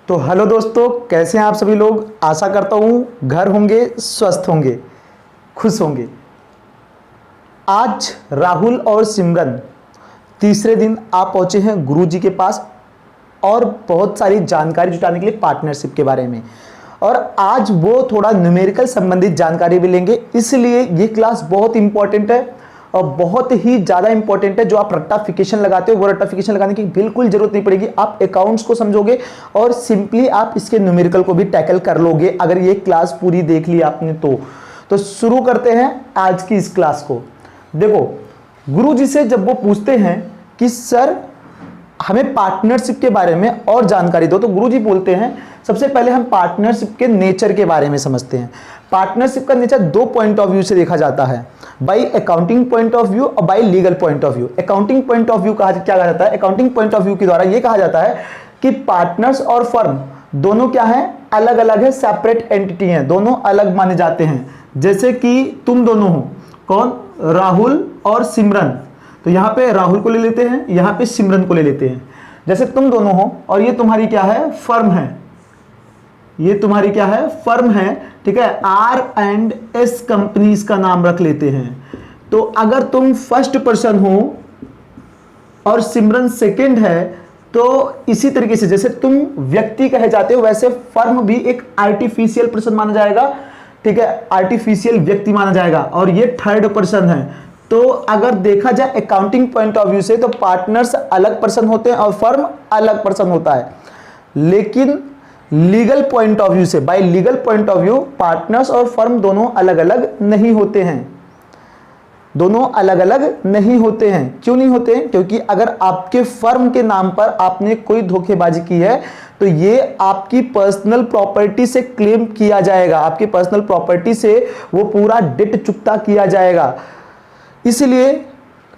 तो हेलो दोस्तों, कैसे हैं आप सभी लोग। आशा करता हूँ घर होंगे, स्वस्थ होंगे, खुश होंगे। आज राहुल और सिमरन तीसरे दिन आप पहुँचे हैं गुरु जी के पास और बहुत सारी जानकारी जुटाने के लिए पार्टनरशिप के बारे में। और आज वो थोड़ा न्यूमेरिकल संबंधित जानकारी भी लेंगे, इसलिए ये क्लास बहुत इंपॉर्टेंट है और बहुत ही ज़्यादा इंपॉर्टेंट है। जो आप रट्टाफिकेशन लगाते हो वो रट्टाफिकेशन लगाने की बिल्कुल जरूरत नहीं पड़ेगी। आप अकाउंट्स को समझोगे और सिंपली आप इसके न्यूमेरिकल को भी टैकल कर लोगे अगर ये क्लास पूरी देख ली आपने तो शुरू करते हैं आज की इस क्लास को। देखो, गुरु जी से जब वो पूछते हैं कि सर हमें पार्टनरशिप के बारे में और जानकारी दो, तो गुरुजी बोलते हैं सबसे पहले हम पार्टनरशिप के नेचर के बारे में समझते हैं। पार्टनरशिप का नेचर दो पॉइंट ऑफ व्यू से देखा जाता है, by accounting point of view और by legal point of view. Accounting point of view क्या कहा जाता है? अकाउंटिंग पॉइंट ऑफ व्यू के द्वारा यह कहा जाता है कि पार्टनर्स और फर्म दोनों क्या है, अलग अलग है, सेपरेट एंटिटी हैं, दोनों अलग माने जाते हैं। जैसे कि तुम दोनों हो, कौन? राहुल और सिमरन। तो यहां पे राहुल को ले लेते हैं, यहां पे सिमरन को ले लेते हैं। जैसे तुम दोनों हो और ये तुम्हारी क्या है, फर्म है। ये तुम्हारी क्या है, फर्म है, ठीक है। R&S कंपनीज का नाम रख लेते हैं। तो अगर तुम फर्स्ट पर्सन हो और सिमरन सेकंड है, तो इसी तरीके से जैसे तुम व्यक्ति कहे जाते हो वैसे फर्म भी एक आर्टिफिशियल पर्सन माना जाएगा, ठीक है, आर्टिफिशियल व्यक्ति माना जाएगा और ये थर्ड पर्सन है। तो अगर देखा जाए अकाउंटिंग पॉइंट ऑफ व्यू से तो पार्टनर्स अलग पर्सन होते हैं और फर्म अलग पर्सन होता है। लेकिन लीगल पॉइंट ऑफ व्यू से, bye legal point of view, partners और फर्म दोनों अलग अलग नहीं होते हैं। दोनों अलग अलग नहीं होते हैं। क्यों नहीं होते हैं? क्योंकि अगर आपके फर्म के नाम पर आपने कोई धोखेबाजी की है तो ये आपकी पर्सनल प्रॉपर्टी से क्लेम किया जाएगा, आपकी पर्सनल प्रॉपर्टी से वो पूरा डेट चुकता किया जाएगा। इसलिए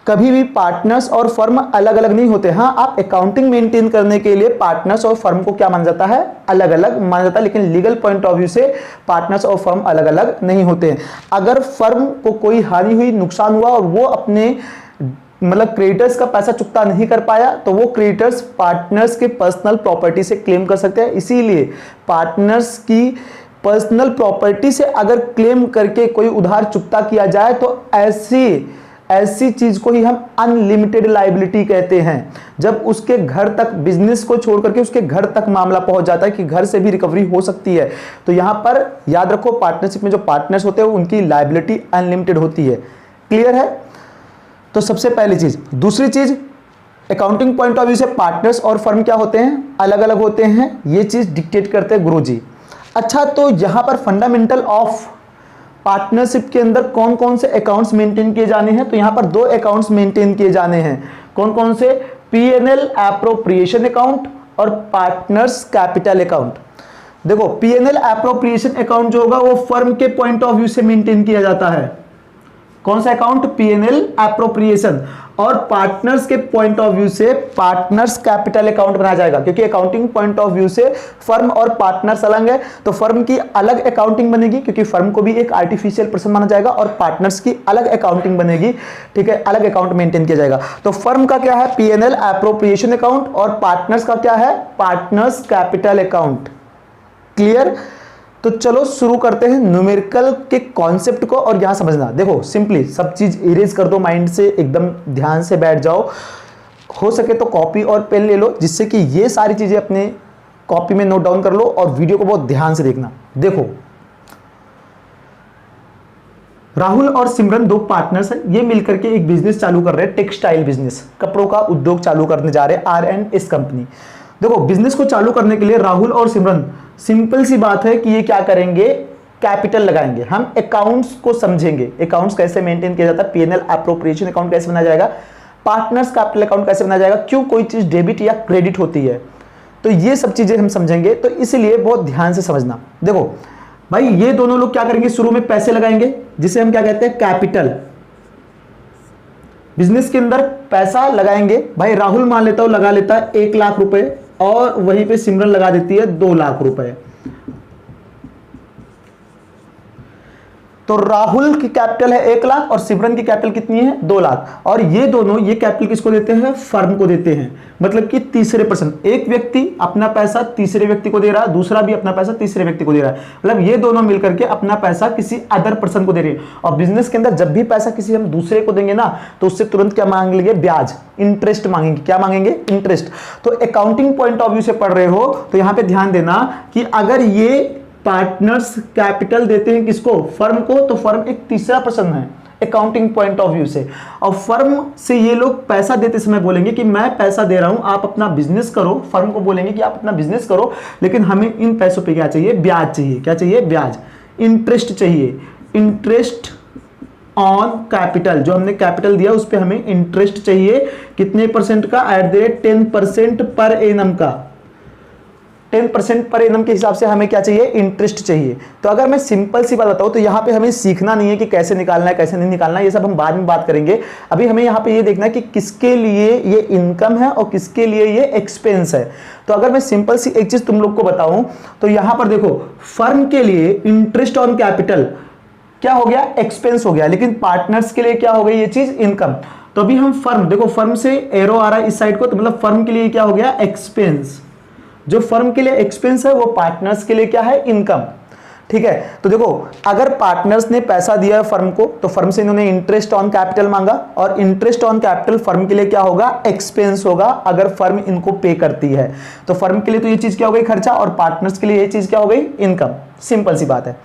कभी भी पार्टनर्स और फर्म अलग अलग नहीं होते। हाँ, आप अकाउंटिंग मेंटेन करने के लिए पार्टनर्स और फर्म को क्या माना जाता है, अलग अलग माना जाता है। लेकिन लीगल पॉइंट ऑफ व्यू से पार्टनर्स और फर्म अलग अलग नहीं होते हैं। अगर फर्म को कोई हानि हुई, नुकसान हुआ और वो अपने मतलब क्रेडिटर्स का पैसा चुकता नहीं कर पाया तो वो क्रेडिटर्स पार्टनर्स के पर्सनल प्रॉपर्टी से क्लेम कर सकते हैं। इसीलिए पार्टनर्स की पर्सनल प्रॉपर्टी से अगर क्लेम करके कोई उधार चुकता किया जाए तो ऐसी चीज को ही हम अनलिमिटेड लायबिलिटी कहते हैं। जब उसके घर तक, बिजनेस को छोड़ करके उसके घर तक मामला पहुंच जाता है कि घर से भी रिकवरी हो सकती है। तो यहां पर याद रखो, पार्टनरशिप में जो पार्टनर्स होते हैं उनकी लायबिलिटी अनलिमिटेड होती है। क्लियर है? तो सबसे पहली चीज। दूसरी चीज, अकाउंटिंग पॉइंट ऑफ व्यू से पार्टनर्स और फर्म क्या होते हैं, अलग अलग होते हैं। ये चीज डिक्टेट करते हैं गुरुजी। अच्छा, तो यहां पर फंडामेंटल ऑफ पार्टनरशिप के अंदर कौन कौन से अकाउंट्स मेंटेन किए जाने हैं? तो यहां पर दो अकाउंट्स मेंटेन किए जाने हैं। कौन कौन से? P&L एप्रोप्रिएशन अकाउंट और पार्टनर्स कैपिटल अकाउंट। देखो, P&L एप्रोप्रिएशन अकाउंट जो होगा वो फर्म के पॉइंट ऑफ व्यू से मेंटेन किया जाता है। कौन सा अकाउंट? P&L appropriation. और पार्टनर्स के पॉइंट ऑफ व्यू से पार्टनर्स कैपिटल अकाउंट बनाया जाएगा, क्योंकि अकाउंटिंग पॉइंट ऑफ व्यू से फर्म और पार्टनर्स अलग है। तो फर्म की अलग अकाउंटिंग बनेगी क्योंकि फर्म को भी एक आर्टिफिशियल पर्सन माना जाएगा, और पार्टनर्स की अलग अकाउंटिंग बनेगी, ठीक है, अलग अकाउंट मेंटेन किया जाएगा। तो फर्म का क्या है? P&L एप्रोप्रिएशन अकाउंट, और पार्टनर्स का क्या है? Partners capital account. क्लियर? तो चलो शुरू करते हैं न्यूमेरिकल के कॉन्सेप्ट को। और यहां समझना, देखो सिंपली सब चीज इरेज कर दो माइंड से, एकदम ध्यान से बैठ जाओ। हो सके तो कॉपी और पेन ले लो, जिससे कि ये सारी चीजें अपने कॉपी में नोट डाउन कर लो और वीडियो को बहुत ध्यान से देखना। देखो, राहुल और सिमरन दो पार्टनर्स हैं। ये मिलकर के एक बिजनेस चालू कर रहे हैं, टेक्सटाइल बिजनेस, कपड़ों का उद्योग चालू करने जा रहे हैं, R&S कंपनी। देखो, बिजनेस को चालू करने के लिए राहुल और सिमरन, सिंपल सी बात है कि ये क्या करेंगे, कैपिटल लगाएंगे। हम अकाउंट्स को समझेंगे, अकाउंट्स कैसे मेंटेन किया जाता है, P&L एप्रोप्रिएशन अकाउंट कैसे बनाया जाएगा, पार्टनर्स कैपिटल अकाउंट कैसे बनाया जाएगा, क्यों कोई चीज डेबिट या क्रेडिट होती है, तो ये सब चीजें हम समझेंगे। तो इसलिए बहुत ध्यान से समझना। देखो भाई, ये दोनों लोग क्या करेंगे, शुरू में पैसे लगाएंगे, जिसे हम क्या कहते हैं, कैपिटल। बिजनेस के अंदर पैसा लगाएंगे। भाई राहुल मान लेता हूं लगा लेता है 1 लाख रुपए, और वहीं पे सिमरन लगा देती है 2 लाख रुपए। तो राहुल की कैपिटल है 1 लाख और सिमरन की कैपिटल कितनी है 2 लाख, और ये दोनों ये कैपिटल किसको देते हैं, फर्म को देते हैं। मतलब कि तीसरे पर्सन, एक व्यक्ति अपना पैसा तीसरे व्यक्ति को दे रहा है, दूसरा भी अपना पैसा तीसरे व्यक्ति को दे रहा है, मतलब ये दोनों मिलकर के अपना पैसा किसी अदर पर्सन को दे रहे हैं। और बिजनेस के अंदर जब भी पैसा किसी हम दूसरे को देंगे ना, तो उससे तुरंत क्या मांगेंगे, ब्याज, इंटरेस्ट मांगेंगे। क्या मांगेंगे, इंटरेस्ट। तो अकाउंटिंग पॉइंट ऑफ व्यू से पढ़ रहे हो तो यहां पे ध्यान देना कि अगर ये पार्टनर्स कैपिटल देते हैं किसको, फर्म को, तो फर्म एक तीसरा पर्सन है अकाउंटिंग पॉइंट ऑफ व्यू से। और फर्म से ये लोग पैसा देते समय बोलेंगे कि मैं पैसा दे रहा हूं, आप अपना बिजनेस करो। फर्म को बोलेंगे कि आप अपना बिजनेस करो, लेकिन हमें इन पैसों पे क्या चाहिए, ब्याज चाहिए। क्या चाहिए, ब्याज, इंटरेस्ट चाहिए, इंटरेस्ट ऑन कैपिटल। जो हमने कैपिटल दिया उस पर हमें इंटरेस्ट चाहिए, कितने परसेंट का, @10% पर एनम का, 10% पर एनम के हिसाब से हमें क्या चाहिए, इंटरेस्ट चाहिए। तो अगर मैं सिंपल सी बात बताऊं तो यहां पे हमें सीखना नहीं है कि कैसे निकालना है कैसे नहीं निकालना है, ये सब हम बाद में बात करेंगे। अभी हमें यहां पे ये देखना है कि किसके लिए ये इनकम है और किसके लिए ये एक्सपेंस है। तो अगर मैं सिंपल सी एक चीज तुम लोग को बताऊं तो यहां पर देखो, फर्म के लिए इंटरेस्ट ऑन कैपिटल क्या हो गया, एक्सपेंस हो गया, लेकिन पार्टनर्स के लिए क्या हो गई ये चीज, इनकम। तो अभी हम फर्म, देखो फर्म से एरो आ रहा है इस साइड को, तो मतलब फर्म के लिए क्या हो गया, एक्सपेंस। जो फर्म के लिए एक्सपेंस है वो पार्टनर्स के लिए क्या है, इनकम। ठीक है, तो देखो अगर पार्टनर्स ने पैसा दिया है फर्म को, तो फर्म से इन्होंने इंटरेस्ट ऑन कैपिटल मांगा, और इंटरेस्ट ऑन कैपिटल फर्म के लिए क्या होगा, एक्सपेंस होगा अगर फर्म इनको पे करती है। तो फर्म के लिए तो ये चीज क्या हो गई, खर्चा, और पार्टनर्स के लिए ये चीज क्या हो गई, इनकम। सिंपल सी बात है।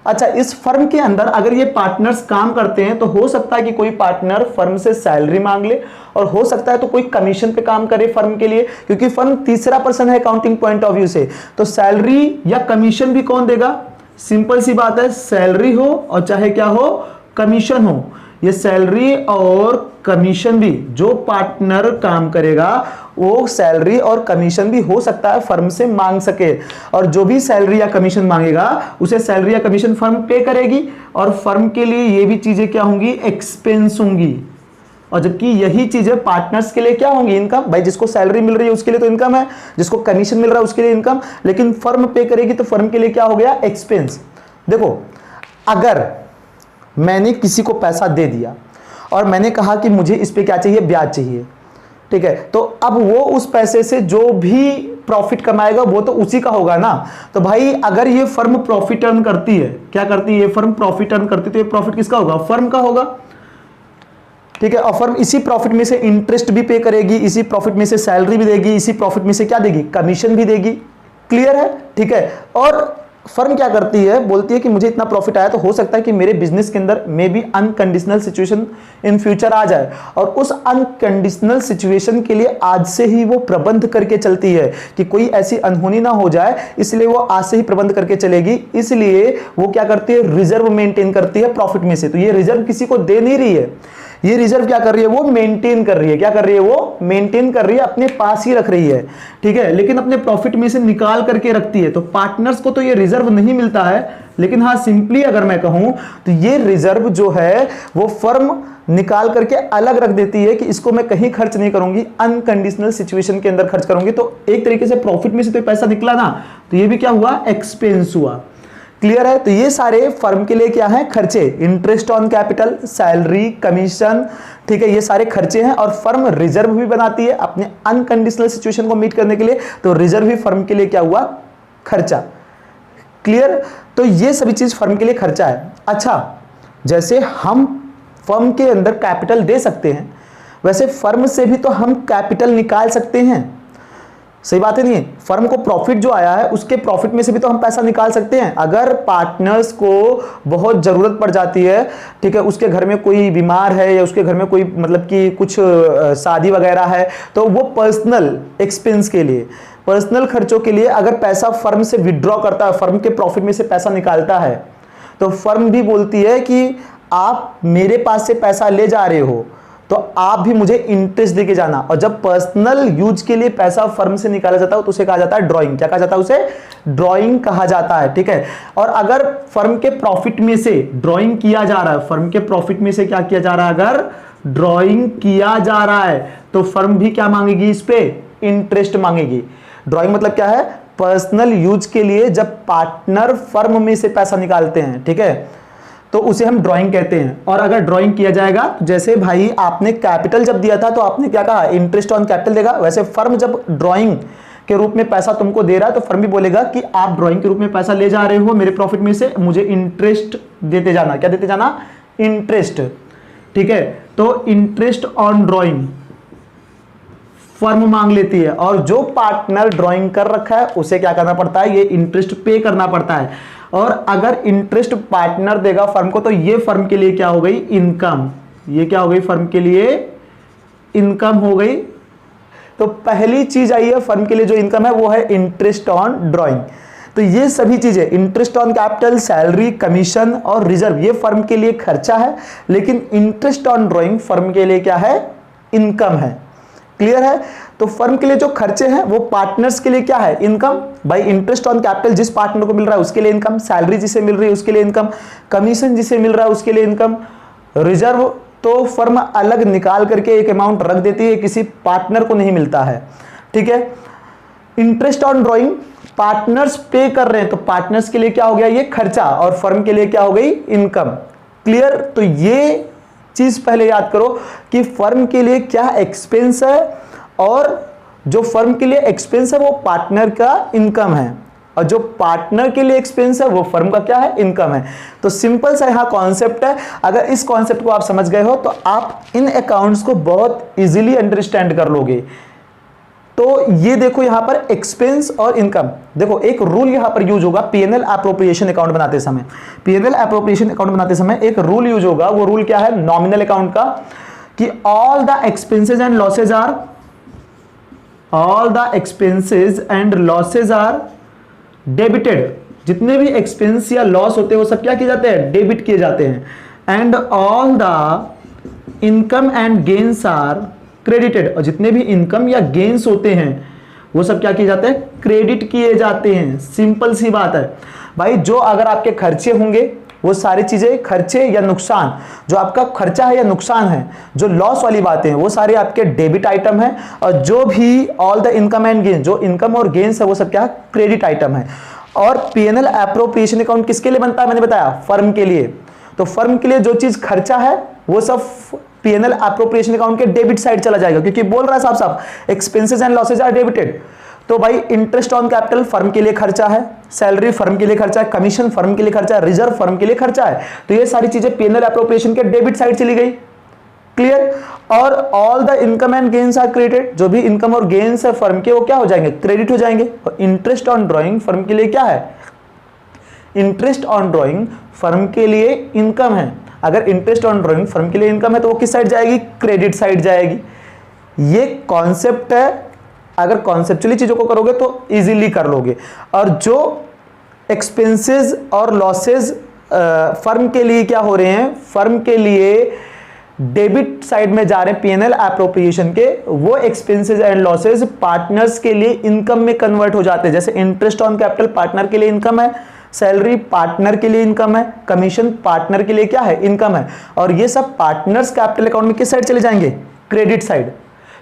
अच्छा, इस फर्म के अंदर अगर ये पार्टनर्स काम करते हैं तो हो सकता है कि कोई पार्टनर फर्म से सैलरी मांग ले, और हो सकता है तो कोई कमीशन पे काम करे फर्म के लिए, क्योंकि फर्म तीसरा पर्सन है अकाउंटिंग पॉइंट ऑफ व्यू से। तो सैलरी या कमीशन भी कौन देगा, सिंपल सी बात है, सैलरी हो और चाहे क्या हो, कमीशन हो। ये सैलरी और कमीशन भी जो पार्टनर काम करेगा वो सैलरी और कमीशन भी हो सकता है फर्म से मांग सके, और जो भी सैलरी या कमीशन मांगेगा उसे सैलरी या कमीशन फर्म पे करेगी, और फर्म के लिए ये भी चीजें क्या होंगी, एक्सपेंस होंगी। और जबकि यही चीजें पार्टनर्स के लिए क्या होंगी, इनकम। भाई जिसको सैलरी मिल रही है उसके लिए तो इनकम है, जिसको कमीशन मिल रहा है उसके लिए इनकम, लेकिन फर्म पे करेगी तो फर्म के लिए क्या हो गया, एक्सपेंस। देखो अगर मैंने किसी को पैसा दे दिया और मैंने कहा कि मुझे इस पे क्या चाहिए, ब्याज चाहिए, ठीक है, तो अब वो उस पैसे से जो भी प्रॉफिट कमाएगा वो तो उसी का होगा ना। तो भाई अगर ये फर्म प्रॉफिट अर्न करती है, क्या करती है ये फर्म, प्रॉफिट अर्न करती है, तो ये प्रॉफिट किसका होगा, फर्म का होगा। ठीक है, और फर्म इसी प्रॉफिट में से इंटरेस्ट भी पे करेगी, इसी प्रॉफिट में से सैलरी भी देगी, इसी प्रॉफिट में से क्या देगी, कमीशन भी देगी। क्लियर है, ठीक है। और फर्म क्या करती है, बोलती है कि मुझे इतना प्रॉफिट आया तो हो सकता है कि मेरे बिजनेस के अंदर may be unconditional situation in future आ जाए, और उस अनकंडीशनल सिचुएशन के लिए आज से ही वो प्रबंध करके चलती है कि कोई ऐसी अनहोनी ना हो जाए, इसलिए वो आज से ही प्रबंध करके चलेगी। इसलिए वो क्या करती है, रिजर्व मेंटेन करती है प्रॉफिट में से। तो ये रिजर्व किसी को दे नहीं रही है, ये रिजर्व क्या कर रही है, वो मेंटेन कर रही है। क्या कर रही है, वो मेंटेन कर रही है, अपने पास ही रख रही है, ठीक है, लेकिन अपने प्रॉफिट में से निकाल करके रखती है। तो पार्टनर्स को तो ये रिजर्व नहीं मिलता है, लेकिन हाँ सिंपली अगर मैं कहूं तो ये रिजर्व जो है वो फर्म निकाल करके अलग रख देती है कि इसको मैं कहीं खर्च नहीं करूंगी, अनकंडीशनल सिचुएशन के अंदर खर्च करूंगी। तो एक तरीके से प्रॉफिट में से तो पैसा निकला ना, तो ये भी क्या हुआ, एक्सपेंस हुआ। क्लियर है। तो ये सारे फर्म के लिए क्या है, खर्चे, interest on capital, salary, commission, ठीक है, ये सारे खर्चे हैं। और फर्म रिजर्व भी बनाती है अपने अनकंडीशनल सिचुएशन को मीट करने के लिए, तो रिजर्व भी फर्म के लिए क्या हुआ, खर्चा। क्लियर। तो ये सभी चीज फर्म के लिए खर्चा है। अच्छा, जैसे हम फर्म के अंदर कैपिटल दे सकते हैं, वैसे फर्म से भी तो हम कैपिटल निकाल सकते हैं। सही बात है नहीं? फर्म को प्रॉफिट जो आया है उसके प्रॉफिट में से भी तो हम पैसा निकाल सकते हैं। अगर पार्टनर्स को बहुत जरूरत पड़ जाती है, ठीक है, उसके घर में कोई बीमार है या उसके घर में कोई मतलब कि कुछ शादी वगैरह है, तो वो पर्सनल एक्सपेंस के लिए, पर्सनल खर्चों के लिए अगर पैसा फर्म से विड्रॉ करता है, फर्म के प्रॉफिट में से पैसा निकालता है, तो फर्म भी बोलती है कि आप मेरे पास से पैसा ले जा रहे हो तो आप भी मुझे इंटरेस्ट देके जाना। और जब पर्सनल यूज के लिए पैसा फर्म से निकाला जाता है तो उसे कहा जाता है ड्राइंग। क्या कहा जाता है? उसे ड्राइंग कहा जाता है। ठीक है। और अगर फर्म के प्रॉफिट में से ड्राइंग किया जा रहा है, फर्म के प्रॉफिट में से क्या किया जा रहा है, अगर ड्राइंग किया जा रहा है तो फर्म भी क्या मांगेगी, इस पे इंटरेस्ट मांगेगी। ड्राइंग मतलब क्या है, पर्सनल यूज के लिए जब पार्टनर फर्म में से पैसा निकालते हैं, ठीक है, तो उसे हम ड्राइंग कहते हैं। और अगर ड्राइंग किया जाएगा तो जैसे भाई आपने कैपिटल जब दिया था तो आपने क्या कहा, इंटरेस्ट ऑन कैपिटल देगा, वैसे फर्म जब ड्राइंग के रूप में पैसा तुमको दे रहा है तो फर्म भी बोलेगा कि आप ड्राइंग के रूप में पैसा ले जा रहे हो मेरे प्रॉफिट में से, मुझे इंटरेस्ट देते जाना। क्या देते जाना, इंटरेस्ट। ठीक है, तो इंटरेस्ट ऑन ड्राइंग फर्म मांग लेती है, और जो पार्टनर ड्राइंग कर रखा है उसे क्या करना पड़ता है, ये इंटरेस्ट पे करना पड़ता है। और अगर इंटरेस्ट पार्टनर देगा फर्म को तो ये फर्म के लिए क्या हो गई, इनकम। ये क्या हो गई, फर्म के लिए इनकम हो गई। तो पहली चीज आई है फर्म के लिए जो इनकम है वो है इंटरेस्ट ऑन ड्राइंग। तो ये सभी चीजें, interest on capital, salary, commission और रिजर्व, ये फर्म के लिए खर्चा है, लेकिन इंटरेस्ट ऑन ड्राइंग फर्म के लिए क्या है, इनकम है। क्लियर है। तो फर्म के लिए जो खर्चे हैं वो पार्टनर्स के लिए क्या है, इनकम। भाई इंटरेस्ट ऑन कैपिटल जिस पार्टनर को मिल रहा है उसके लिए इनकम, सैलरी जिसे मिल रही है उसके लिए इनकम, कमीशन जिसे मिल रहा है उसके लिए इनकम, रिजर्व तो फर्म अलग निकाल करके एक अमाउंट रख देती है, किसी पार्टनर को नहीं मिलता है। ठीक है। इंटरेस्ट ऑन ड्राइंग पार्टनर्स पे कर रहे हैं तो पार्टनर्स के लिए क्या हो गया, ये खर्चा, और फर्म के लिए क्या हो गई, इनकम। क्लियर। तो ये चीज पहले याद करो कि फर्म के लिए क्या एक्सपेंस है, और जो फर्म के लिए एक्सपेंस है वो पार्टनर का इनकम है, और जो पार्टनर के लिए एक्सपेंस है वो फर्म का क्या है, इनकम है। तो सिंपल सा यहां कॉन्सेप्ट है। अगर इस कॉन्सेप्ट को आप समझ गए हो तो आप इन अकाउंट्स को बहुत इजीली अंडरस्टैंड कर लोगे। तो ये देखो यहां पर एक्सपेंस और इनकम, देखो एक रूल यहां पर यूज होगा पीएनएल एप्रोप्रिएशन अकाउंट बनाते समय। पीएनएल एप्रोप्रिएशन अकाउंट बनाते समय एक रूल यूज होगा, वो रूल क्या है, नॉमिनल अकाउंट का, कि all the expenses and losses are debited. जितने भी एक्सपेंस या लॉस होते हैं वो सब क्या किए जाते हैं, डेबिट किए जाते हैं। And all the income and gains are credited, और जितने भी इनकम या गेन्स होते हैं वो सब क्या किए जाते हैं, क्रेडिट किए जाते हैं। सिंपल सी बात है भाई। जो अगर आपके खर्चे होंगे वो सारी चीजें, खर्चे या नुकसान, जो आपका खर्चा है या नुकसान है, जो लॉस वाली बातें हैं वो सारे आपके डेबिट आइटम है, और जो भी all the income and gain, जो इनकम और गेन्स है वो सब क्या, क्रेडिट आइटम है। और पीएनएल एप्रोप्रिएशन अकाउंट किसके लिए बनता है, मैंने बताया, फर्म के लिए। तो फर्म के लिए जो चीज खर्चा है वो सब पीएनएल एप्रोप्रिएशन अकाउंट के डेबिट साइड चला जाएगा, क्योंकि बोल रहा है साफ साफ expenses and losses are debited. तो भाई इंटरेस्ट ऑन कैपिटल फर्म के लिए खर्चा है, सैलरी फर्म के लिए खर्चा है, कमीशन फर्म के लिए खर्चा है, रिजर्व फर्म के लिए खर्चा है। तो ये सारी चीजें पीएनएल एप्रोप्रिएशन के डेबिट साइड चली गई। क्लियर। और all the income and gains are credited, जो भी इनकम और गेन्स है फर्म के वो क्या हो जाएंगे, क्रेडिट हो जाएंगे। और इंटरेस्ट ऑन ड्राइंग फर्म के लिए क्या है, इंटरेस्ट ऑन ड्राइंग फर्म के लिए इनकम है। अगर इंटरेस्ट ऑन ड्राइंग फर्म के लिए इनकम है तो वो किस साइड जाएगी, क्रेडिट साइड जाएगी। ये कॉन्सेप्ट है। अगर कॉन्सेप्चुअली चीजों को करोगे तो इजीली कर लोगे। और जो एक्सपेंसेस और लॉसेज फर्म के लिए क्या हो रहे हैं, फर्म के लिए डेबिट साइड में जा रहे हैं पीएनएल एप्रोप्रिएशन के, वो एक्सपेंसेस एंड लॉसेज पार्टनर्स के लिए इनकम में कन्वर्ट हो जाते हैं। जैसे इंटरेस्ट ऑन कैपिटल पार्टनर के लिए इनकम है, सैलरी पार्टनर के लिए इनकम है, कमीशन पार्टनर के लिए क्या है, इनकम है। और ये सब पार्टनर्स कैपिटल अकाउंट में किस साइड चले जाएंगे, क्रेडिट साइड।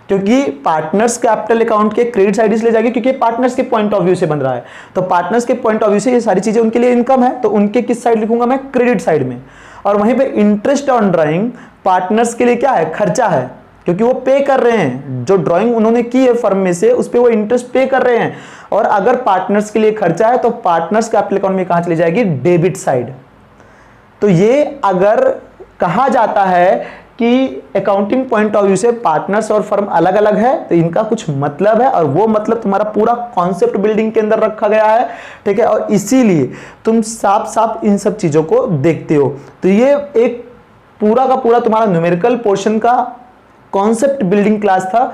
क्योंकि पार्टनर्स कैपिटल अकाउंट के क्रेडिट साइड इसलिए जाएगी क्योंकि पार्टनर्स के पॉइंट ऑफ व्यू से बन रहा है। तो पार्टनर्स के पॉइंट ऑफ व्यू से ये सारी चीजें उनके लिए इनकम है, तो उनके किस साइड लिखूंगा मैं, क्रेडिट साइड में। और वहीं पे इंटरेस्ट ऑन ड्राइंग पार्टनर्स के लिए क्या है, खर्चा है, क्योंकि वो पे कर रहे हैं, जो ड्राइंग उन्होंने की है फर्म में से उस पे वो इंटरेस्ट पे कर रहे हैं। और अगर पार्टनर्स के लिए खर्चा है तो पार्टनर्स कैपिटल अकाउंट में कहां चली जाएगी, डेबिट साइड। तो ये अगर कहा जाता है कि अकाउंटिंग पॉइंट ऑफ व्यू से पार्टनर्स और फर्म अलग अलग है तो इनका कुछ मतलब है, और वो मतलब तुम्हारा पूरा कॉन्सेप्ट बिल्डिंग के अंदर रखा गया है। ठीक है। और इसीलिए तुम साफ साफ इन सब चीजों को देखते हो। तो ये एक पूरा का पूरा तुम्हारा न्यूमेरिकल पोर्शन का कॉन्सेप्ट बिल्डिंग क्लास था,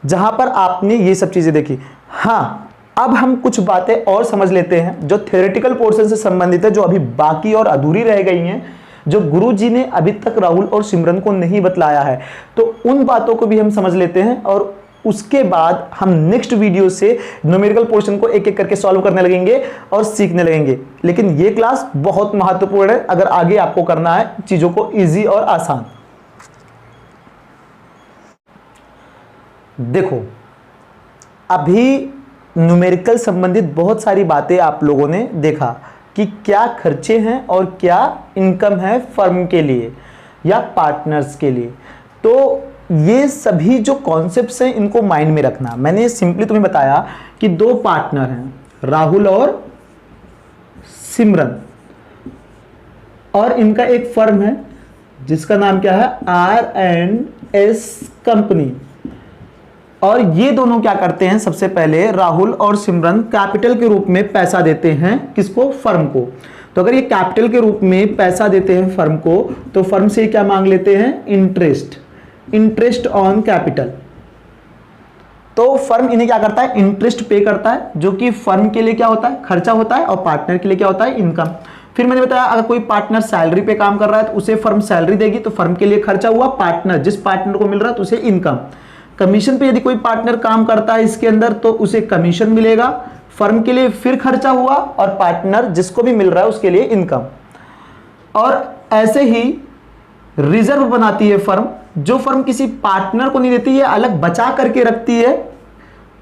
जहां पर आपने ये सब चीजें देखी। हाँ, अब हम कुछ बातें और समझ लेते हैं जो थ्योरेटिकल पोर्शन से संबंधित है, जो अभी बाकी और अधूरी रह गई हैं, जो गुरुजी ने अभी तक राहुल और सिमरन को नहीं बतलाया है। तो उन बातों को भी हम समझ लेते हैं, और उसके बाद हम नेक्स्ट वीडियो से न्यूमेरिकल पोर्शन को एक एक करके सॉल्व करने लगेंगे और सीखने लगेंगे। लेकिन ये क्लास बहुत महत्वपूर्ण है अगर आगे आपको करना है चीजों को इजी और आसान। देखो, अभी न्यूमेरिकल संबंधित बहुत सारी बातें आप लोगों ने देखा, कि क्या खर्चे हैं और क्या इनकम है फर्म के लिए या पार्टनर्स के लिए। तो ये सभी जो कॉन्सेप्ट्स हैं इनको माइंड में रखना। मैंने सिंपली तुम्हें बताया कि दो पार्टनर हैं, राहुल और सिमरन, और इनका एक फर्म है जिसका नाम क्या है, R&S कंपनी। और ये दोनों क्या करते हैं, सबसे पहले राहुल और सिमरन कैपिटल के रूप में पैसा देते हैं किसको, फर्म को। तो अगर ये कैपिटल के रूप में पैसा देते हैं फर्म को, तो फर्म से क्या मांग लेते हैं, इंटरेस्ट ऑन कैपिटल। तो फर्म इन्हें क्या करता है, इंटरेस्ट पे करता है, जो कि फर्म के लिए क्या होता है, खर्चा होता है, और पार्टनर के लिए क्या होता है, इनकम। फिर मैंने बताया अगर कोई पार्टनर सैलरी पे काम कर रहा है तो उसे फर्म सैलरी देगी, तो फर्म के लिए खर्चा हुआ, पार्टनर जिस पार्टनर को मिल रहा है तो उसे इनकम। कमीशन पे यदि कोई पार्टनर काम करता है इसके अंदर तो उसे कमीशन मिलेगा, फर्म के लिए फिर खर्चा हुआ, और पार्टनर जिसको भी मिल रहा है उसके लिए इनकम। और ऐसे ही रिजर्व बनाती है फर्म, जो फर्म किसी पार्टनर को नहीं देती है, अलग बचा करके रखती है,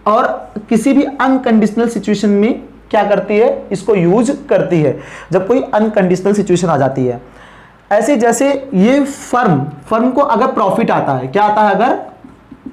और किसी भी अनकंडीशनल सिचुएशन में क्या करती है, इसको यूज करती है जब कोई अनकंडीशनल सिचुएशन आ जाती है। ऐसे जैसे ये फर्म को अगर प्रॉफिट आता है, क्या आता है, अगर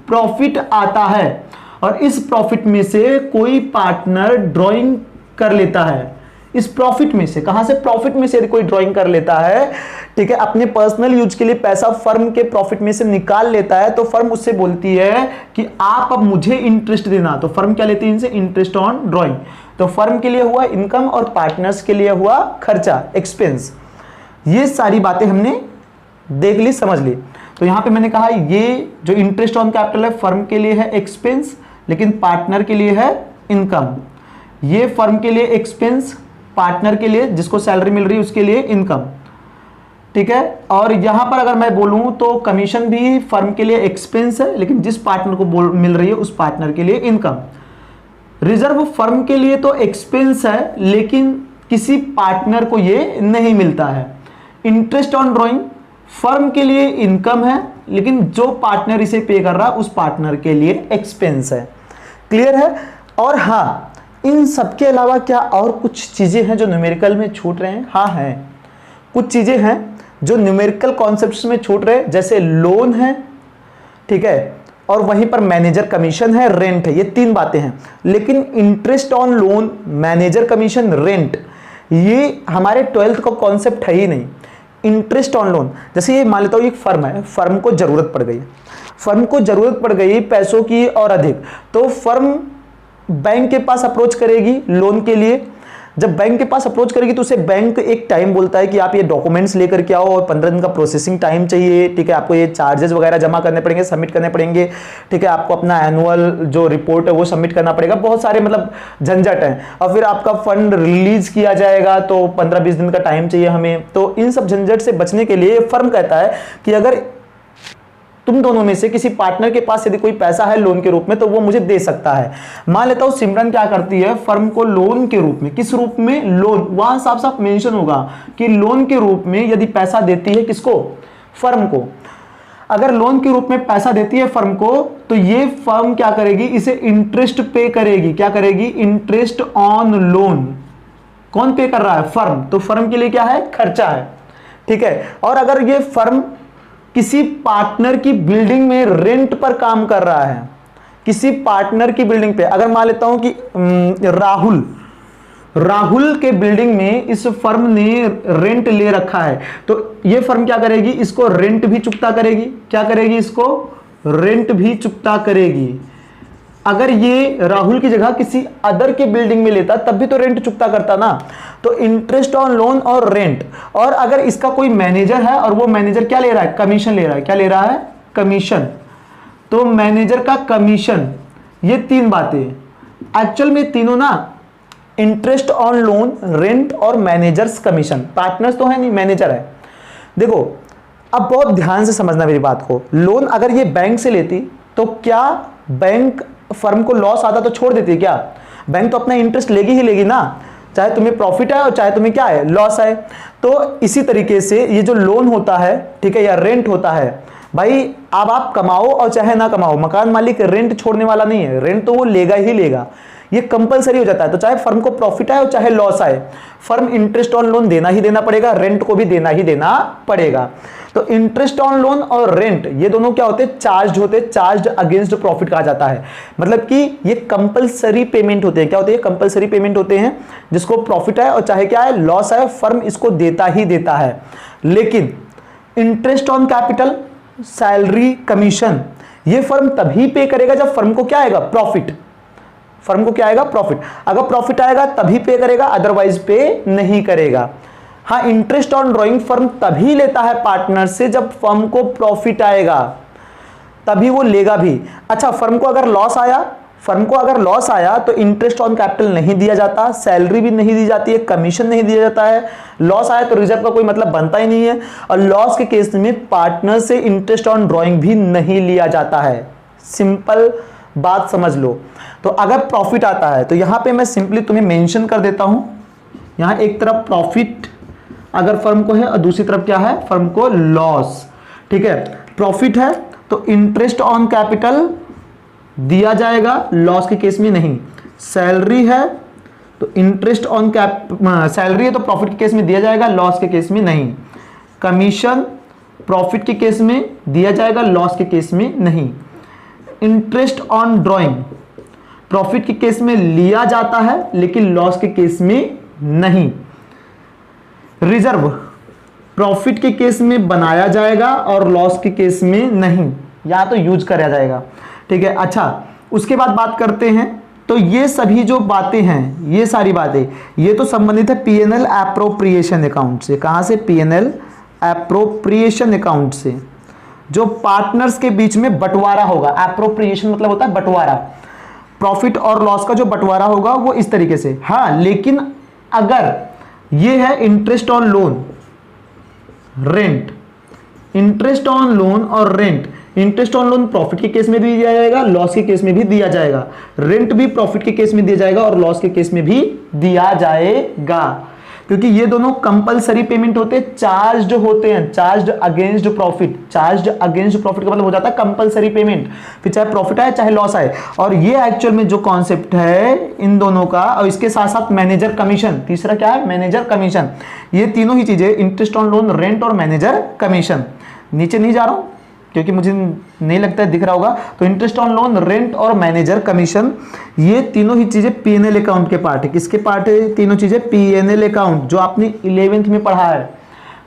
प्रॉफिट आता है, और इस प्रॉफिट में से कोई पार्टनर ड्राइंग कर लेता है, इस प्रॉफिट में से, कहां से, प्रॉफिट में से यदि कोई ड्राइंग कर लेता है, ठीक है, अपने पर्सनल यूज के लिए पैसा फर्म के प्रॉफिट में से निकाल लेता है, तो फर्म उससे बोलती है कि आप अब मुझे इंटरेस्ट देना। तो फर्म क्या लेती है इनसे, इंटरेस्ट ऑन ड्राइंग। तो फर्म के लिए हुआ इनकम और पार्टनर्स के लिए हुआ खर्चा, एक्सपेंस। ये सारी बातें हमने देख ली, समझ ली। तो यहां पे मैंने कहा ये जो इंटरेस्ट ऑन कैपिटल है फर्म के लिए है एक्सपेंस, लेकिन पार्टनर के लिए है इनकम। ये फर्म के लिए एक्सपेंस, पार्टनर के लिए जिसको सैलरी मिल रही है उसके लिए इनकम, ठीक है। और यहां पर अगर मैं बोलूं तो कमीशन भी फर्म के लिए एक्सपेंस है, लेकिन जिस पार्टनर को मिल रही है उस पार्टनर के लिए इनकम। रिजर्व फर्म के लिए तो एक्सपेंस है, लेकिन किसी पार्टनर को ये नहीं मिलता है। इंटरेस्ट ऑन ड्राइंग फर्म के लिए इनकम है, लेकिन जो पार्टनर इसे पे कर रहा है उस पार्टनर के लिए एक्सपेंस है। क्लियर है। और हाँ, इन सबके अलावा क्या और कुछ चीजें हैं जो न्यूमेरिकल में छूट रहे हैं? हाँ है, कुछ चीजें हैं जो न्यूमेरिकल कॉन्सेप्ट्स में छूट रहे हैं, जैसे लोन है, ठीक है, और वहीं पर मैनेजर कमीशन है, रेंट है, ये तीन बातें हैं। लेकिन interest on loan, manager commission, rent, ये हमारे 12th का कॉन्सेप्ट है ही नहीं। इंटरेस्ट ऑन लोन, जैसे ये मान लेता हूं एक फर्म है, फर्म को जरूरत पड़ गई पैसों की और अधिक, तो फर्म बैंक के पास अप्रोच करेगी लोन के लिए। जब बैंक के पास अप्रोच करेगी तो उसे बैंक एक टाइम बोलता है कि आप ये डॉक्यूमेंट्स लेकर के आओ, और 15 दिन का प्रोसेसिंग टाइम चाहिए, ठीक है, आपको ये चार्जेस वगैरह जमा करने पड़ेंगे, सबमिट करने पड़ेंगे, ठीक है, आपको अपना एनुअल जो रिपोर्ट है वो सबमिट करना पड़ेगा, बहुत सारे मतलब झंझट हैं। और फिर आपका फंड रिलीज किया जाएगा तो 15-20 दिन का टाइम चाहिए हमें। तो इन सब झंझट से बचने के लिए फर्म कहता है कि अगर तुम दोनों में से किसी पार्टनर के पास यदि कोई पैसा है लोन के रूप में तो वो मुझे दे सकता है। मान लेता हूं सिमरन क्या करती है, फर्म को लोन के रूप में, किस रूप में, लोन, वहां साफ साफ मेंशन होगा कि लोन के रूप में यदि पैसा देती है किसको, फर्म को। अगर लोन के रूप में पैसा देती है फर्म को, तो ये फर्म क्या करेगी, इसे इंटरेस्ट पे करेगी। क्या करेगी, इंटरेस्ट ऑन लोन। कौन पे कर रहा है, फर्म। तो फर्म के लिए क्या है, खर्चा है, ठीक है। और अगर ये फर्म किसी पार्टनर की बिल्डिंग में रेंट पर काम कर रहा है, किसी पार्टनर की बिल्डिंग पे, अगर मान लेता हूं कि राहुल के बिल्डिंग में इस फर्म ने रेंट ले रखा है, तो ये फर्म क्या करेगी, इसको रेंट भी चुकता करेगी। क्या करेगी, इसको रेंट भी चुकता करेगी। अगर ये राहुल की जगह किसी अदर के बिल्डिंग में लेता तब भी तो रेंट चुकता करता ना। तो इंटरेस्ट ऑन लोन और रेंट। और अगर इसका कोई मैनेजर है और वो मैनेजर क्या ले रहा है, कमीशन ले रहा है। क्या ले रहा है, कमीशन। तो मैनेजर का कमीशन, ये तीन बातें एक्चुअल में तीनों ना, इंटरेस्ट ऑन लोन, रेंट और मैनेजर्स कमीशन। पार्टनर्स तो है नहीं, मैनेजर है। देखो अब बहुत ध्यान से समझना मेरी बात को। लोन अगर ये बैंक से लेती तो क्या बैंक फर्म को लॉस आता तो छोड़ देती है क्या? बैंक तो अपना इंटरेस्ट लेगी ही लेगी ना, चाहे तुम्हें प्रॉफिट है और चाहे तुम्हें क्या है, लॉस है। तो इसी तरीके से ये जो लोन होता है, ठीक है, या रेंट होता है, भाई अब आप कमाओ और चाहे ना कमाओ, मकान मालिक रेंट छोड़ने वाला नहीं है, रेंट तो वो लेगा ही लेगा, ये कंपलसरी हो जाता है। तो चाहे फर्म को प्रॉफिट आए और चाहे लॉस आए, फर्म इंटरेस्ट ऑन लोन देना ही देना पड़ेगा, रेंट को भी देना ही देना पड़ेगा। तो इंटरेस्ट ऑन लोन और रेंट ये दोनों क्या होते हैं, चार्ज होते हैं, चार्ज अगेंस्ट प्रॉफिट कहा जाता है। मतलब कि ये कंपलसरी पेमेंट होते हैं। क्या होते हैं, कंपलसरी पेमेंट होते हैं, जिसको प्रॉफिट आए और चाहे क्या है लॉस आए, फर्म इसको देता ही देता है। लेकिन interest on capital, salary, commission, ये फर्म तभी पे करेगा जब फर्म को क्या आएगा, प्रॉफिट। फर्म को क्या आएगा, प्रॉफिट। अगर प्रॉफिट आएगा तभी पे करेगा, अदरवाइज पे नहीं करेगा। हाँ, इंटरेस्ट ऑन ड्रॉइंग फर्म तभी लेता है पार्टनर से जब फर्म को प्रॉफिट आएगा, तभी वो लेगा भी। अच्छा, फर्म को अगर लॉस आया तो इंटरेस्ट ऑन कैपिटल नहीं दिया जाता, सैलरी भी नहीं दी जाती है, कमीशन नहीं दिया जाता है। लॉस आया तो रिजर्व का कोई मतलब बनता ही नहीं है। और लॉस के केस में पार्टनर से इंटरेस्ट ऑन ड्रॉइंग भी नहीं लिया जाता है। सिंपल बात समझ लो। तो अगर प्रॉफिट आता है तो यहां पे मैं सिंपली तुम्हें मेंशन कर देता हूं, यहां एक तरफ प्रॉफिट अगर फर्म को है और दूसरी तरफ क्या है, फर्म को लॉस। ठीक है, प्रॉफिट है तो इंटरेस्ट ऑन कैपिटल दिया जाएगा, लॉस के केस में नहीं। सैलरी है तो इंटरेस्ट ऑन सैलरी है तो प्रॉफिट के केस में दिया जाएगा, लॉस के केस में नहीं। कमीशन प्रॉफिट के केस में दिया जाएगा, लॉस के केस में नहीं। इंटरेस्ट ऑन ड्रॉइंग प्रॉफिट के केस में लिया जाता है लेकिन लॉस के केस में नहीं। रिजर्व प्रॉफिट के केस में बनाया जाएगा और लॉस के केस में नहीं, या तो यूज करा जाएगा। ठीक है, अच्छा उसके बाद बात करते हैं। तो ये सभी जो बातें हैं, ये सारी बातें ये तो संबंधित है पीएनएल एप्रोप्रिएशन अकाउंट से। कहां से, पीएनएल एप्रोप्रिएशन अकाउंट से, जो पार्टनर्स के बीच में बंटवारा होगा। एप्रोप्रिएशन मतलब होता है बंटवारा, प्रॉफिट और लॉस का जो बंटवारा होगा वो इस तरीके से। हाँ, लेकिन अगर ये है interest on loan, rent, interest on loan और rent, interest on loan profit के केस में भी दिया जाएगा, लॉस के केस में भी दिया जाएगा। रेंट भी प्रॉफिट के केस में दिया जाएगा और लॉस के केस में भी दिया जाएगा, क्योंकि ये दोनों कंपलसरी पेमेंट होते हैं, चार्ज होते हैं, charge against profit. Charge against profit का मतलब हो जाता है कंपलसरी पेमेंट, फिर चाहे प्रॉफिट आए चाहे लॉस आए। और ये एक्चुअल में जो कॉन्सेप्ट है इन दोनों का, और इसके साथ साथ मैनेजर कमीशन, तीसरा क्या है, मैनेजर कमीशन। ये तीनों ही चीजें, इंटरेस्ट ऑन लोन, रेंट और मैनेजर कमीशन। नीचे नहीं जा रहा हूं क्योंकि मुझे नहीं लगता है दिख रहा होगा। तो इंटरेस्ट ऑन लोन, रेंट और मैनेजर कमीशन, ये तीनों ही चीजें पीएनएल अकाउंट के पार्ट है। किसके पार्ट है, तीनों चीजें पीएनएल अकाउंट, जो आपने 11th में पढ़ा है,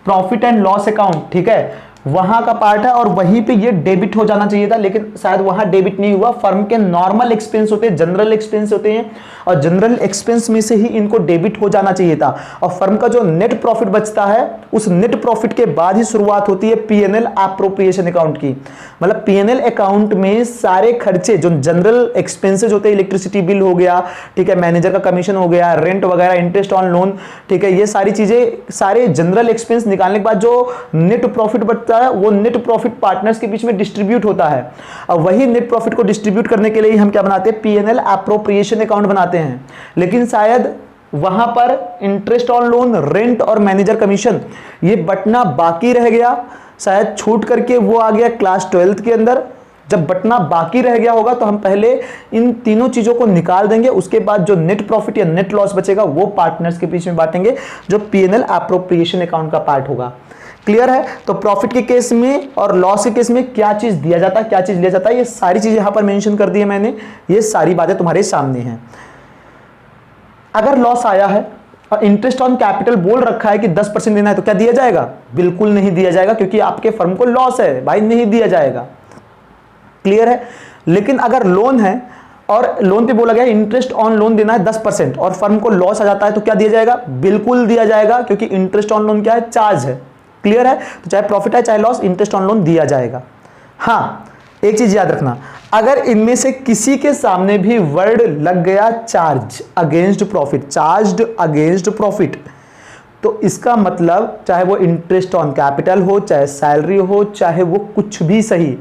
प्रॉफिट एंड लॉस अकाउंट। ठीक है, वहां का पार्ट है और वहीं पे ये डेबिट हो जाना चाहिए था, लेकिन शायद वहां डेबिट नहीं हुआ। फर्म के नॉर्मल एक्सपेंस होते हैं, जनरल एक्सपेंस होते हैं, और जनरल एक्सपेंस में से ही इनको डेबिट हो जाना चाहिए था। और फर्म का जो नेट प्रॉफिट बचता है, उस नेट प्रॉफिट के बाद ही शुरुआत होती है पीएनएल एप्रोप्रिएशन अकाउंट की। मतलब पीएनएल अकाउंट में सारे खर्चे जो जनरल एक्सपेंसेस होते हैं, इलेक्ट्रिसिटी बिल हो गया, ठीक है, मैनेजर का कमीशन हो गया, रेंट वगैरह, इंटरेस्ट ऑन लोन, ठीक है, ये सारी चीजें, सारे जनरल एक्सपेंस निकालने के बाद जो नेट प्रॉफिट बचता है, वो नेट प्रॉफिट पार्टनर्स के बीच में डिस्ट्रीब्यूट होता है। और वही नेट प्रॉफिट को डिस्ट्रीब्यूट करने के लिए हम क्या बनाते हैं, पीएनएल एप्रोप्रिएशन अकाउंट बनाते हैं। लेकिन शायद वहां पर इंटरेस्ट ऑन लोन, रेंट और मैनेजर कमीशन ये बटना बाकी रह गया, शायद छूट करके वो आ गया क्लास 12th के अंदर। जब बटना बाकी रह गया होगा तो हम पहले इन तीनों चीजों को निकाल देंगे, उसके बाद जो नेट प्रॉफिट या नेट लॉस बचेगा वो पार्टनर्स के बीच में बांटेंगे, जो पीएनएल एप्रोप्रिएशन अकाउंट का पार्ट होगा। क्लियर है? तो प्रॉफिट के केस में और लॉस के केस में क्या चीज दिया जाता है, क्या चीज लिया जाता है, ये सारी चीजें यहां पर मेंशन कर दी है मैंने, ये सारी बातें तुम्हारे सामने हैं। अगर लॉस आया है और इंटरेस्ट ऑन कैपिटल बोल रखा है कि 10% देना है, तो क्या दिया जाएगा? बिल्कुल नहीं दिया जाएगा, क्योंकि आपके फर्म को लॉस है भाई, नहीं दिया जाएगा। क्लियर है? लेकिन अगर लोन है और लोन पे बोला गया इंटरेस्ट ऑन लोन देना है 10% और फर्म को लॉस आ जाता है, तो क्या दिया जाएगा? बिल्कुल दिया जाएगा, क्योंकि इंटरेस्ट ऑन लोन क्या है? चार्ज है। क्लियर है? तो चाहे प्रॉफिट है चाहे लॉस, इंटरेस्ट ऑन लोन दिया जाएगा। हाँ, एक चीज याद रखना, अगर इनमें से किसी के सामने भी वर्ड लग गया charge against profit, charged against profit, तो इसका मतलब चाहे वो इंटरेस्ट ऑन कैपिटल हो, चाहे सैलरी हो, चाहे वो कुछ भी सही,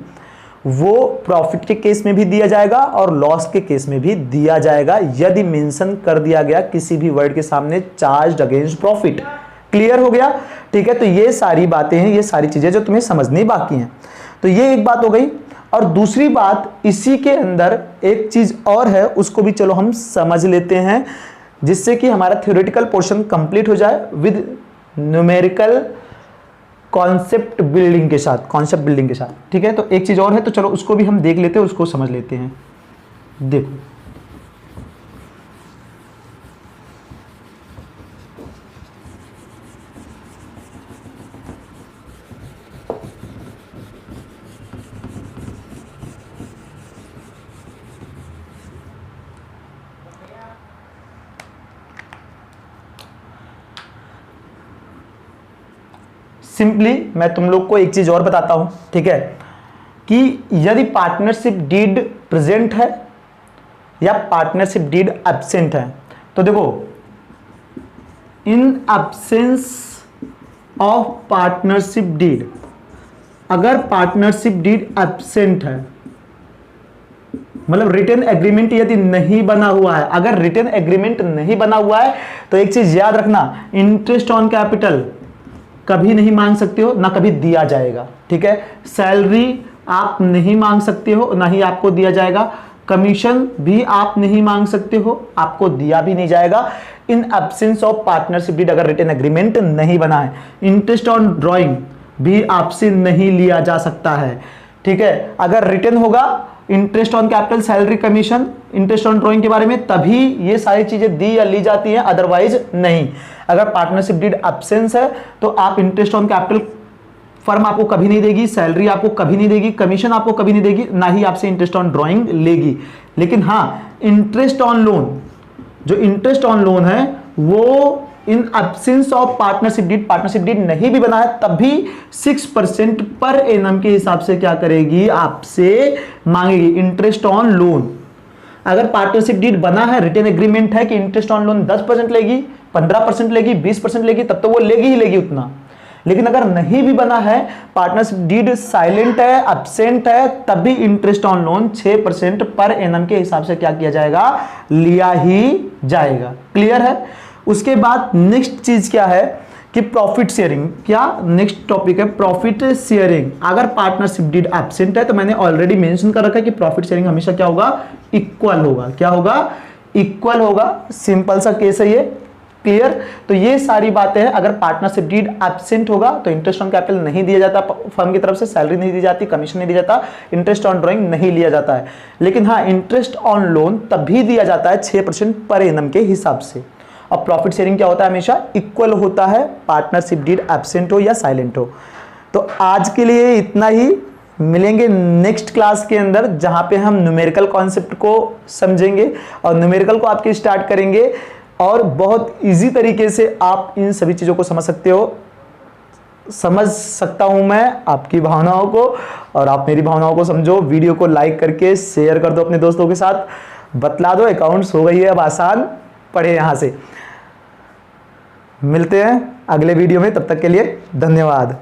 वो प्रॉफिट के केस में भी दिया जाएगा और लॉस के केस में भी दिया जाएगा, यदि मेंशन कर दिया गया किसी भी वर्ड के सामने चार्ज्ड अगेंस्ट प्रॉफिट। क्लियर हो गया? ठीक है, तो ये सारी बातें हैं, ये सारी चीजें जो तुम्हें समझनी बाकी हैं। तो ये एक बात हो गई। और दूसरी बात, इसी के अंदर एक चीज और है, उसको भी चलो हम समझ लेते हैं, जिससे कि हमारा थ्योरेटिकल पोर्शन कंप्लीट हो जाए विद न्यूमेरिकल कॉन्सेप्ट बिल्डिंग के साथ, ठीक है। तो एक चीज और है, तो चलो उसको भी हम देख लेते हैं, उसको समझ लेते हैं। देखो, सिंपली मैं तुम लोग को एक चीज और बताता हूं, ठीक है, कि यदि पार्टनरशिप डीड प्रेजेंट है या पार्टनरशिप डीड एब्सेंट है, तो देखो, in absence of partnership deed, अगर पार्टनरशिप डीड एब्सेंट है, मतलब रिटन एग्रीमेंट यदि नहीं बना हुआ है, अगर रिटन एग्रीमेंट नहीं बना हुआ है, तो एक चीज याद रखना, इंटरेस्ट ऑन कैपिटल कभी नहीं मांग सकते हो, ना कभी दिया जाएगा, ठीक है। सैलरी आप नहीं मांग सकते हो, ना ही आपको दिया जाएगा। कमीशन भी आप नहीं मांग सकते हो, आपको दिया भी नहीं जाएगा, in absence of partnership deed, अगर रिटन एग्रीमेंट नहीं बना है। इंटरेस्ट ऑन ड्रॉइंग भी आपसे नहीं लिया जा सकता है, ठीक है। अगर रिटन होगा interest on capital, salary, commission, interest on drawing के बारे में, तभी ये सारी चीजें दी या ली जाती हैं, अदरवाइज नहीं। अगर पार्टनरशिप डीड एब्सेंस है, तो आप इंटरेस्ट ऑन कैपिटल फर्म आपको कभी नहीं देगी, सैलरी आपको कभी नहीं देगी, कमीशन आपको कभी नहीं देगी, ना ही आपसे इंटरेस्ट ऑन ड्रॉइंग लेगी। लेकिन हाँ, इंटरेस्ट ऑन लोन, जो इंटरेस्ट ऑन लोन है, वो in absence of partnership deed नहीं भी बना है, तब भी 6% पर एनम के हिसाब से क्या करेगी, आपसे मांगेगी इंटरेस्ट ऑन लोन। अगर पार्टनरशिप डीड बना है, रिटन एग्रीमेंट है कि इंटरेस्ट ऑन लोन 10% लेगी, 15% लेगी, 20% लेगी, तब तो वो लेगी ही लेगी उतना। लेकिन अगर नहीं भी बना है, पार्टनरशिप डीड साइलेंट है, एब्सेंट है, तब भी interest on loan 6% per annum के हिसाब से क्या किया जाएगा, लिया ही जाएगा। क्लियर है। उसके बाद नेक्स्ट चीज क्या है कि प्रॉफिट शेयरिंग, क्या नेक्स्ट टॉपिक है प्रॉफिट शेयरिंग। अगर पार्टनरशिप डीड एब्सेंट है, तो मैंने ऑलरेडी मेंशन कर रखा है कि प्रॉफिट शेयरिंग हमेशा क्या होगा, इक्वल होगा। क्या होगा, इक्वल होगा। सिंपल सा केस है ये। क्लियर। तो ये सारी बातें हैं। अगर पार्टनरशिप डीड एब्सेंट होगा तो इंटरेस्ट ऑन कैपिटल नहीं दिया जाता फर्म की तरफ से, सैलरी नहीं दी जाती, कमीशन नहीं दिया जाता, इंटरेस्ट ऑन ड्रॉइंग नहीं लिया जाता है। लेकिन हाँ, इंटरेस्ट ऑन लोन तब भी दिया जाता है 6% पर एनम के हिसाब से। और प्रॉफिट शेयरिंग क्या होता है, हमेशा इक्वल होता है, पार्टनरशिप डीड एब्सेंट हो या साइलेंट हो। तो आज के लिए इतना ही। मिलेंगे नेक्स्ट क्लास के अंदर, जहां पे हम न्यूमेरिकल कॉन्सेप्ट को समझेंगे और न्यूमेरिकल को आपके स्टार्ट करेंगे, और बहुत इजी तरीके से आप इन सभी चीज़ों को समझ सकते हो। समझ सकता हूं मैं आपकी भावनाओं को, और आप मेरी भावनाओं को समझो। वीडियो को लाइक करके शेयर कर दो अपने दोस्तों के साथ, बतला दो अकाउंट्स हो गई है अब आसान, पढ़े यहां से। मिलते हैं अगले वीडियो में, तब तक के लिए धन्यवाद।